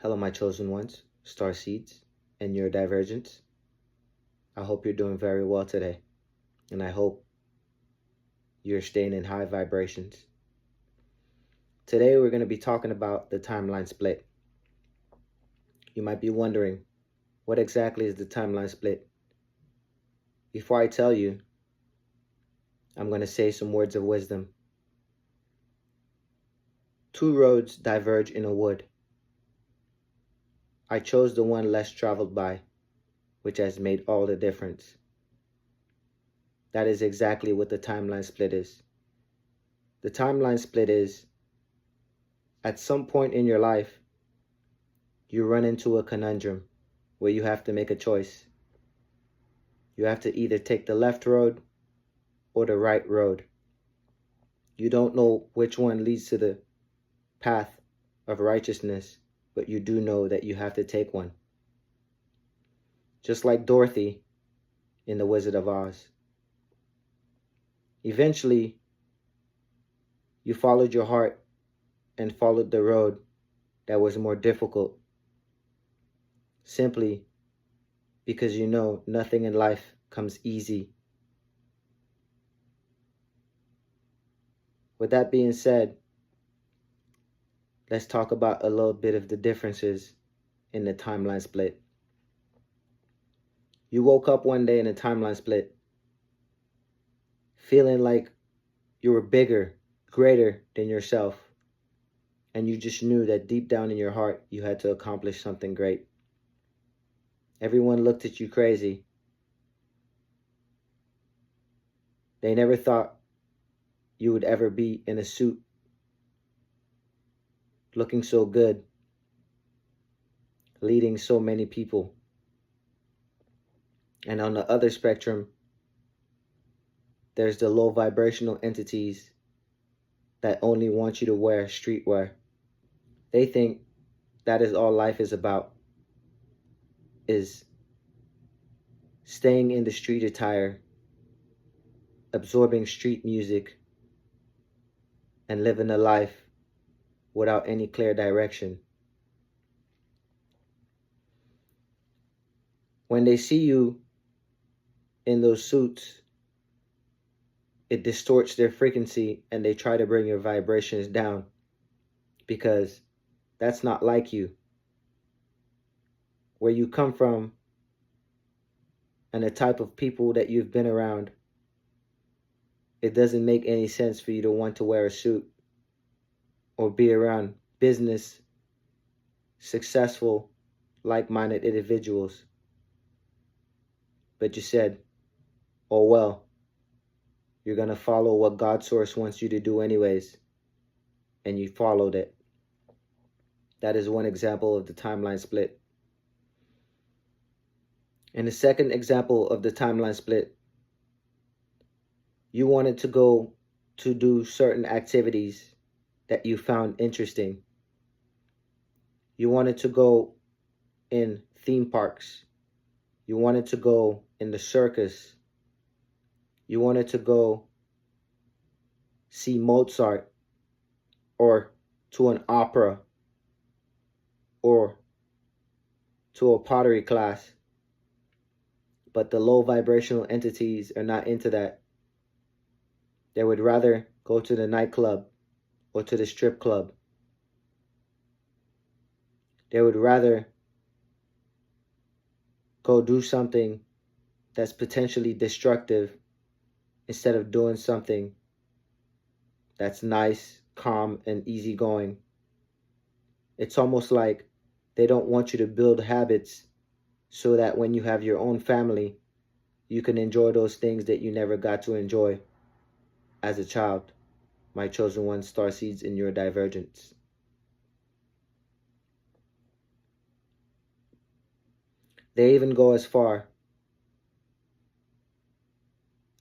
Hello, my chosen ones, star seeds, and neurodivergents. I hope you're doing very well today, and I hope you're staying in high vibrations. Today, we're going to be talking about the timeline split. You might be wondering, what exactly is the timeline split? Before I tell you, I'm going to say some words of wisdom. Two roads diverge in a wood. I chose the one less traveled by, which has made all the difference. That is exactly what the timeline split is. The timeline split is, at some point in your life, you run into a conundrum where you have to make a choice. You have to either take the left road or the right road. You don't know which one leads to the path of righteousness, but you do know that you have to take one. Just like Dorothy in The Wizard of Oz. Eventually, you followed your heart and followed the road that was more difficult, simply because you know nothing in life comes easy. With that being said, let's talk about a little bit of the differences in the timeline split. You woke up one day in a timeline split, feeling like you were bigger, greater than yourself, and you just knew that deep down in your heart you had to accomplish something great. Everyone looked at you crazy. They never thought you would ever be in a suit, looking so good, leading so many people. And on the other spectrum, there's the low vibrational entities that only want you to wear streetwear. They think that is all life is about, is staying in the street attire, absorbing street music, and living a life without any clear direction. When they see you in those suits, it distorts their frequency and they try to bring your vibrations down because that's not like you. Where you come from and the type of people that you've been around, it doesn't make any sense for you to want to wear a suit or be around business, successful, like-minded individuals. But you said, oh well, you're going to follow what God's source wants you to do anyways. And you followed it. That is one example of the timeline split. And the second example of the timeline split, you wanted to go to do certain activities that you found interesting. You wanted to go in theme parks. You wanted to go in the circus. You wanted to go see Mozart or to an opera or to a pottery class. But the low vibrational entities are not into that. They would rather go to the nightclub or to the strip club. They would rather go do something that's potentially destructive instead of doing something that's nice, calm, and easygoing. It's almost like they don't want you to build habits so that when you have your own family, you can enjoy those things that you never got to enjoy as a child. My chosen one, star seeds in your divergence. They even go as far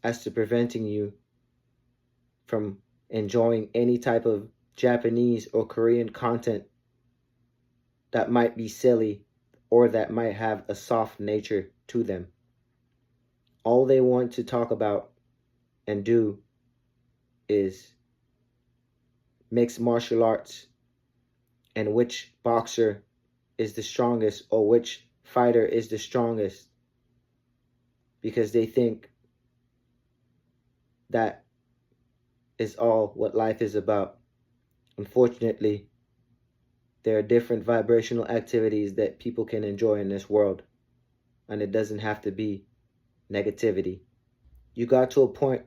as to preventing you from enjoying any type of Japanese or Korean content that might be silly or that might have a soft nature to them. All they want to talk about and do is mixed martial arts and which boxer is the strongest or which fighter is the strongest, because they think that is all what life is about. Unfortunately, there are different vibrational activities that people can enjoy in this world, and it doesn't have to be negativity. You got to a point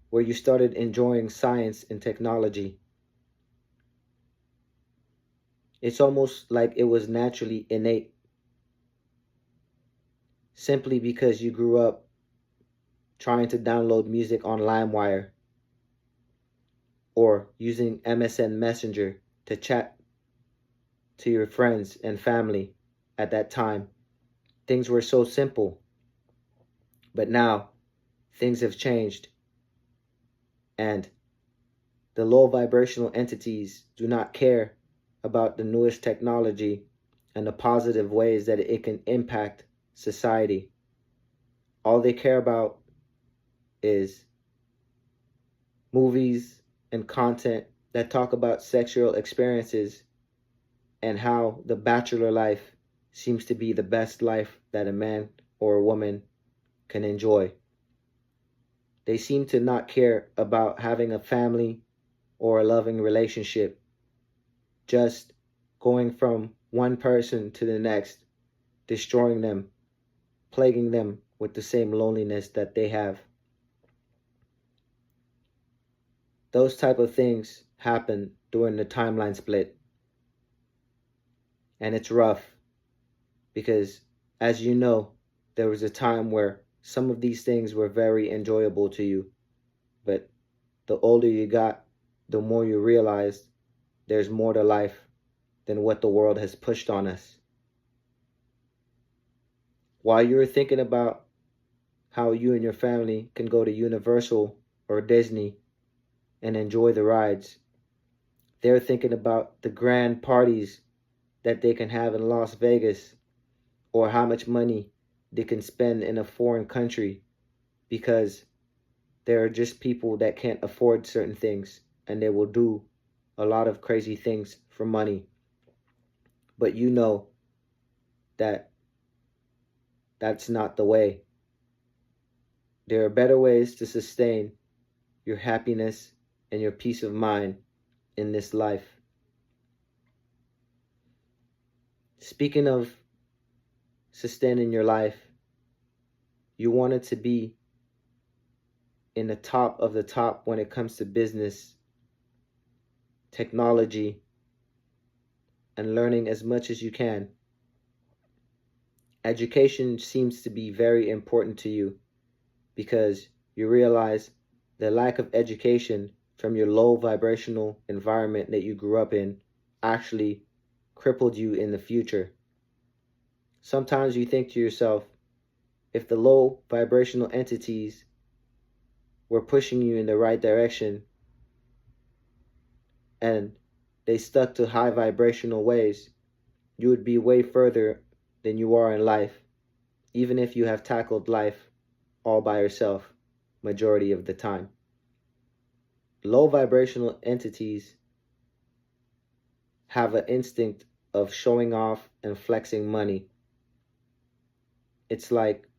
where you started enjoying science and technology. It's almost like it was naturally innate, simply because you grew up trying to download music on LimeWire or using MSN Messenger to chat to your friends and family at that time. Things were so simple, but now things have changed, and the low vibrational entities do not care about the newest technology and the positive ways that it can impact society. All they care about is movies and content that talk about sexual experiences and how the bachelor life seems to be the best life that a man or a woman can enjoy. They seem to not care about having a family or a loving relationship, just going from one person to the next, destroying them, plaguing them with the same loneliness that they have. Those type of things happen during the timeline split. And it's rough because, as you know, there was a time where some of these things were very enjoyable to you. But the older you got, the more you realized there's more to life than what the world has pushed on us. While you were thinking about how you and your family can go to Universal or Disney and enjoy the rides, they're thinking about the grand parties that they can have in Las Vegas, or how much money they can spend in a foreign country, because there are just people that can't afford certain things and they will do a lot of crazy things for money. But you know that that's not the way. There are better ways to sustain your happiness and your peace of mind in this life. Speaking of sustaining your life, you want it to be in the top of the top when it comes to business, technology, and learning as much as you can. Education seems to be very important to you because you realize the lack of education from your low vibrational environment that you grew up in actually crippled you in the future. Sometimes you think to yourself, if the low vibrational entities were pushing you in the right direction and they stuck to high vibrational ways, you would be way further than you are in life, even if you have tackled life all by yourself majority of the time. Low vibrational entities have an instinct of showing off and flexing money. It's like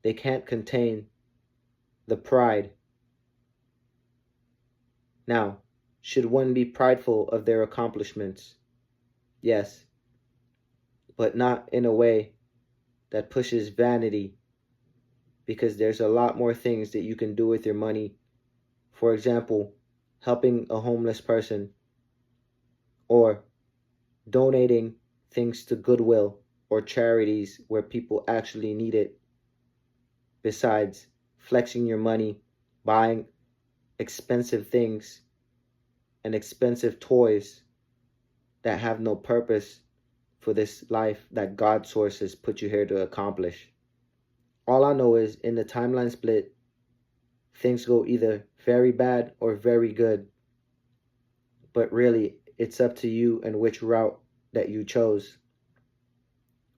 they can't contain the pride. Now, should one be prideful of their accomplishments? Yes, but not in a way that pushes vanity, because there's a lot more things that you can do with your money. For example, helping a homeless person or donating things to Goodwill or charities where people actually need it, besides flexing your money, buying expensive things and expensive toys that have no purpose for this life that God sources put you here to accomplish. All I know is in the timeline split, things go either very bad or very good. But really, it's up to you and which route that you chose.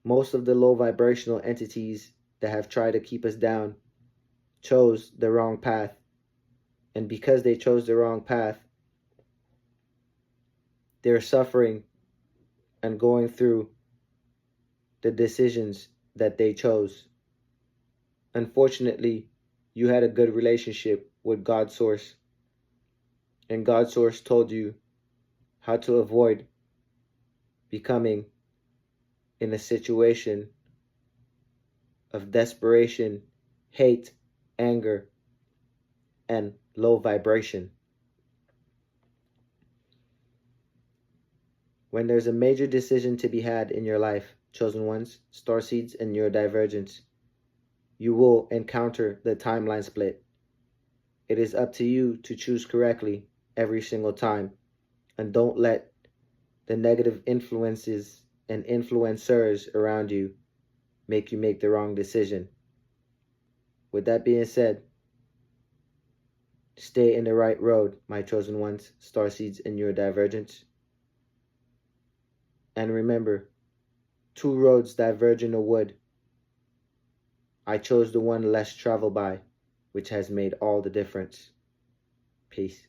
Most of the low vibrational entities that have tried to keep us down chose the wrong path. And because they chose the wrong path, they're suffering and going through the decisions that they chose. Unfortunately, you had a good relationship with God Source, and God Source told you how to avoid becoming in a situation of desperation, hate, anger, and low vibration. When there's a major decision to be had in your life, chosen ones, starseeds, and neurodivergents, you will encounter the timeline split. It is up to you to choose correctly every single time, and don't let the negative influences and influencers around you make the wrong decision. With that being said, stay in the right road, my chosen ones, starseeds, and neurodivergents. And remember, two roads diverge in a wood. I chose the one less traveled by, which has made all the difference. Peace.